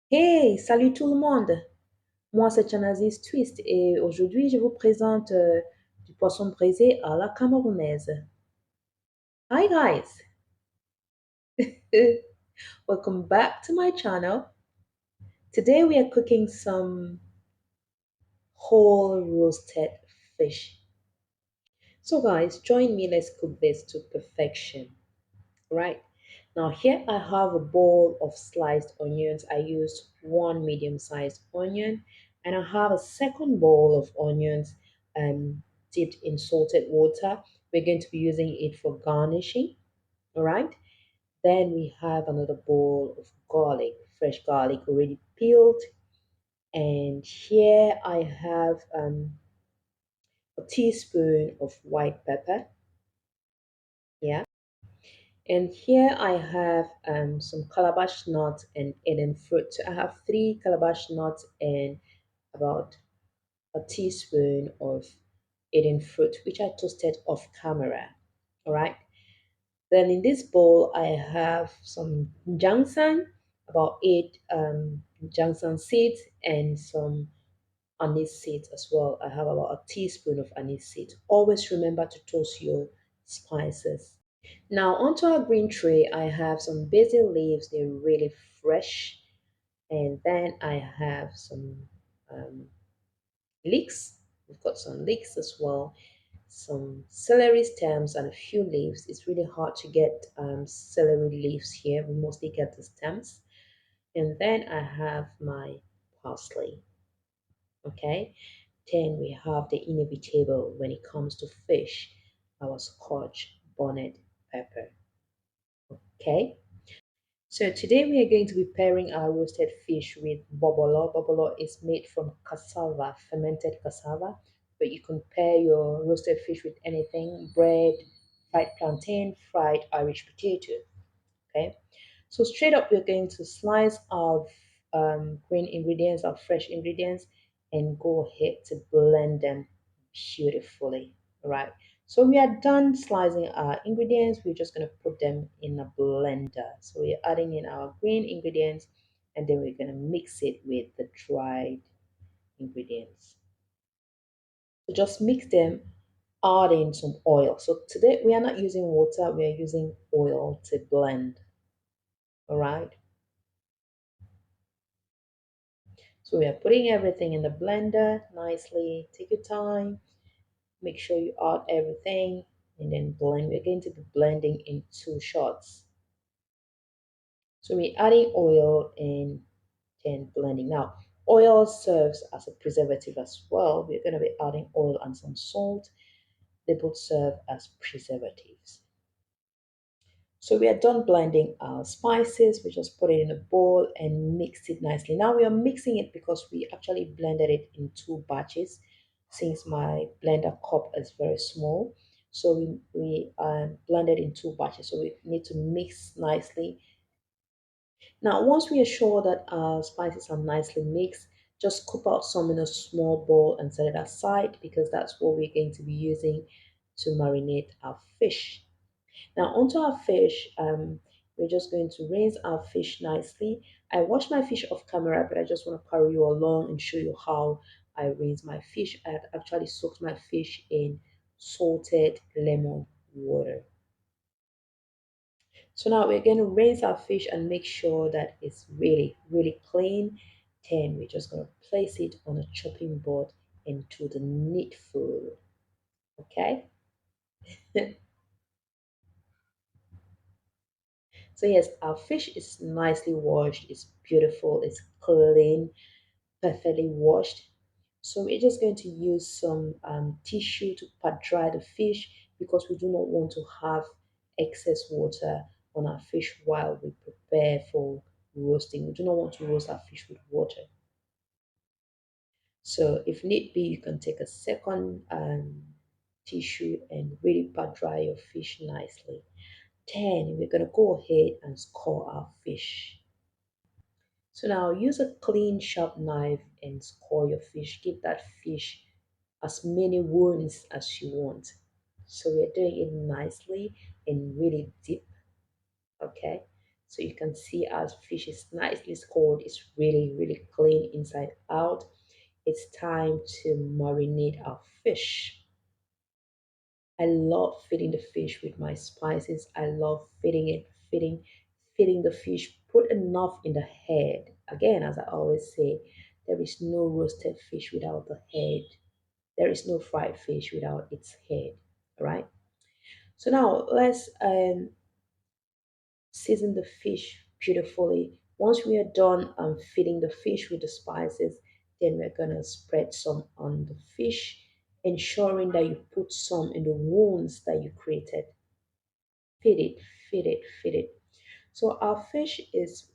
Hey, salut tout le monde! Moi, c'est Chanasis Twist et aujourd'hui, je vous présente du poisson braisé à la camerounaise. Hi guys! Welcome back to my channel. Today, we are cooking some whole roasted fish. So, guys, join me. Let's cook this to perfection. Right now, here I have a bowl of sliced onions. I used one medium-sized onion, and I have a second bowl of onions dipped in salted water. We're going to be using it for garnishing. All right. Then we have another bowl of garlic, fresh garlic already peeled, and here I have a teaspoon of white pepper. Yeah. And here I have some calabash nuts and Eden fruit. So I have three calabash nuts and about a teaspoon of Eden fruit, which I toasted off camera. All right. Then in this bowl, I have some ginseng, about eight ginseng seeds, and some anise seeds as well. I have about a teaspoon of anise seeds. Always remember to toast your spices. Now onto our green tray, I have some basil leaves. They're really fresh. And then I have some um, leeks. We've got some leeks as well, some celery stems and a few leaves. It's really hard to get celery leaves here. We mostly get the stems. And then I have my parsley. Okay. Then we have the inevitable when it comes to fish, our scotch bonnet pepper. Okay. So today we are going to be pairing our roasted fish with bobolo. Bobolo is made from cassava, fermented cassava, but you can pair your roasted fish with anything, bread, fried plantain, fried Irish potato. Okay. So straight up, we're going to slice our green ingredients, our fresh ingredients, and go ahead to blend them beautifully. All right. So we are done slicing our ingredients. We're just going to put them in a blender. So we're adding in our green ingredients, and then we're going to mix it with the dried ingredients. So just mix them, add in some oil. So today we are not using water, we are using oil to blend. All right. So we are putting everything in the blender nicely. Take your time. Make sure you add everything and then blend. We're going to be blending in two shots. So we're adding oil and then blending. Now, oil serves as a preservative as well. We're going to be adding oil and some salt. They both serve as preservatives. So we are done blending our spices. We just put it in a bowl and mix it nicely. Now we are mixing it because we actually blended it in two batches since my blender cup is very small. So we blended in two batches. So we need to mix nicely. Now, once we are sure that our spices are nicely mixed, just scoop out some in a small bowl and set it aside because that's what we're going to be using to marinate our fish. Now onto our fish, we're just going to rinse our fish nicely. I wash my fish off camera, but I just want to carry you along and show you how I rinse my fish. I had actually soaked my fish in salted lemon water. So now we're going to rinse our fish and make sure that it's really, really clean. Then we're just going to place it on a chopping board into the needful. Okay. So yes, our fish is nicely washed, it's beautiful, it's clean, perfectly washed. So we're just going to use some tissue to pat dry the fish because we do not want to have excess water on our fish while we prepare for roasting. We do not want to roast our fish with water. So if need be, you can take a second tissue and really pat dry your fish nicely. Then we're going to go ahead and score our fish. So now use a clean sharp knife and score your fish. Give that fish as many wounds as you want. So we're doing it nicely and really deep. Okay. So you can see as fish is nicely scored, it's really, really clean inside out. It's time to marinate our fish. I love feeding the fish with my spices. I love feeding the fish. Put enough in the head. Again, as I always say, there is no roasted fish without the head. There is no fried fish without its head. All right. So now let's season the fish beautifully. Once we are done feeding the fish with the spices, then we're gonna spread some on the fish, ensuring that you put some in the wounds that you created. Feed it, feed it, feed it. So our fish is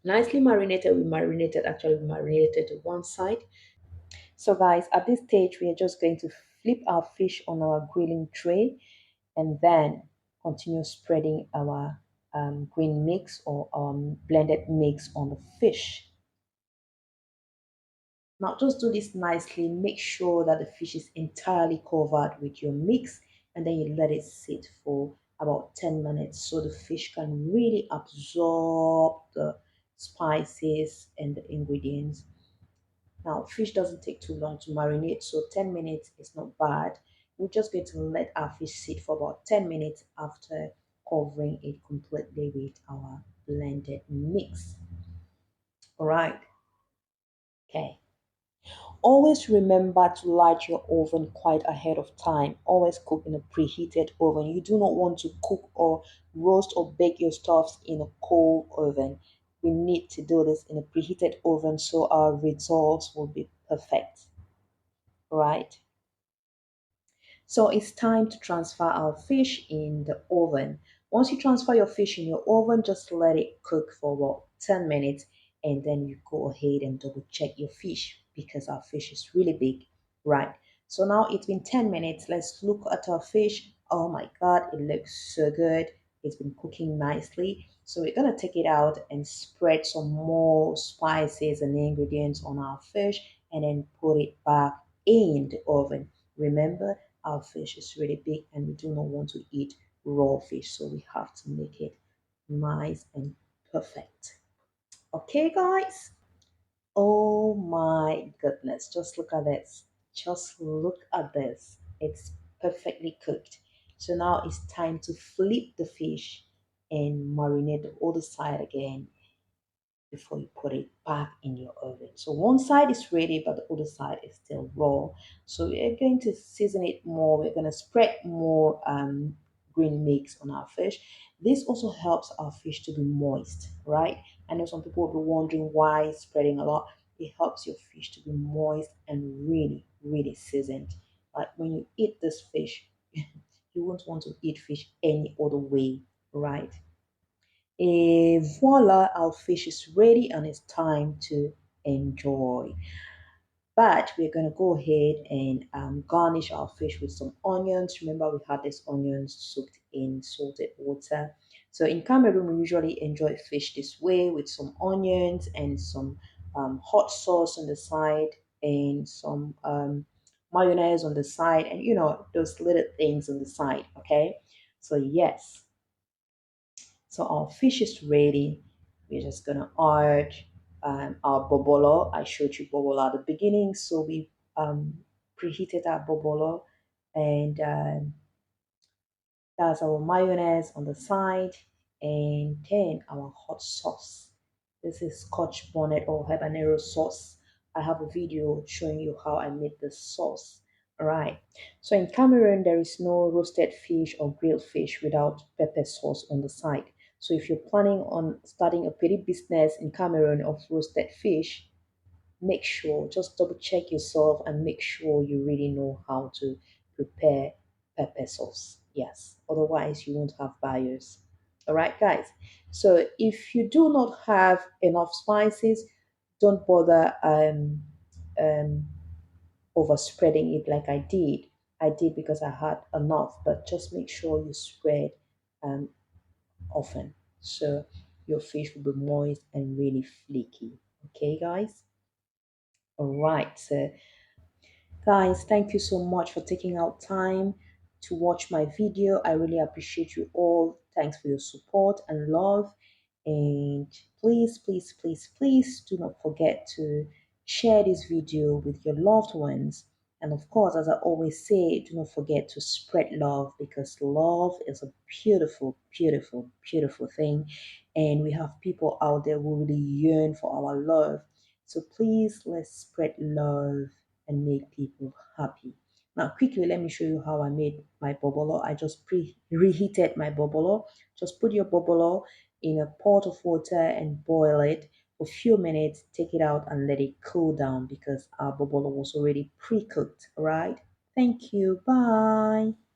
nicely marinated. We marinated to one side. So guys, at this stage, we are just going to flip our fish on our grilling tray and then continue spreading our green mix or blended mix on the fish. Now just do this nicely. Make sure that the fish is entirely covered with your mix and then you let it sit for about 10 minutes so the fish can really absorb the spices and the ingredients. Now, fish doesn't take too long to marinate, so 10 minutes is not bad. We're just going to let our fish sit for about 10 minutes after covering it completely with our blended mix. All right, okay. Always remember to light your oven quite ahead of time. Always cook in a preheated oven. You do not want to cook or roast or bake your stuffs in a cold oven. We need to do this in a preheated oven so our results will be perfect. Right? So it's time to transfer our fish in the oven. Once you transfer your fish in your oven, just let it cook for about 10 minutes and then you go ahead and double check your fish because our fish is really big, right? So now it's been 10 minutes. Let's look at our fish. Oh my God, it looks so good. It's been cooking nicely. So we're gonna take it out and spread some more spices and ingredients on our fish and then put it back in the oven. Remember, our fish is really big and we do not want to eat raw fish, so we have to make it nice and perfect. Okay, guys? Oh my goodness, just look at this. Just look at this. It's perfectly cooked. So now it's time to flip the fish and marinate the other side again before you put it back in your oven. So one side is ready, but the other side is still raw. So we're going to season it more. We're going to spread more green mix on our fish. This also helps our fish to be moist, right? I know some people will be wondering why spreading a lot. It helps your fish to be moist and really, really seasoned. Like when you eat this fish, you won't want to eat fish any other way, right? Voila, our fish is ready and it's time to enjoy. But we're going to go ahead and garnish our fish with some onions. Remember, we had these onions soaked in salted water. So in Cameroon, we usually enjoy fish this way with some onions and some hot sauce on the side and some mayonnaise on the side and those little things on the side. Okay, so yes, so our fish is ready. We're just gonna add our bobolo. I showed you bobolo at the beginning, so we preheated our bobolo, and that's our mayonnaise on the side, and then our hot sauce. This is Scotch bonnet or habanero sauce. I have a video showing you how I made this sauce. All right. So in Cameroon, there is no roasted fish or grilled fish without pepper sauce on the side. So if you're planning on starting a petty business in Cameroon of roasted fish, make sure, just double check yourself and make sure you really know how to prepare pepper sauce. Yes, otherwise you won't have buyers. All right, guys. So if you do not have enough spices, don't bother um, overspreading it like I did. I did because I had enough, but just make sure you spread um, often so your fish will be moist and really flaky. Okay, guys. All right. So guys, thank you so much for taking out time to watch my video. I really appreciate you all. Thanks for your support and love. And please, please, please, please do not forget to share this video with your loved ones. And of course, as I always say, do not forget to spread love because love is a beautiful, beautiful, beautiful thing. And we have people out there who really yearn for our love. So please, let's spread love and make people happy. Now, quickly, let me show you how I made my bobolo. I just reheated my bobolo. Just put your bobolo in a pot of water and boil it for a few minutes. Take it out and let it cool down because our bobolo was already pre-cooked. All right. Thank you. Bye.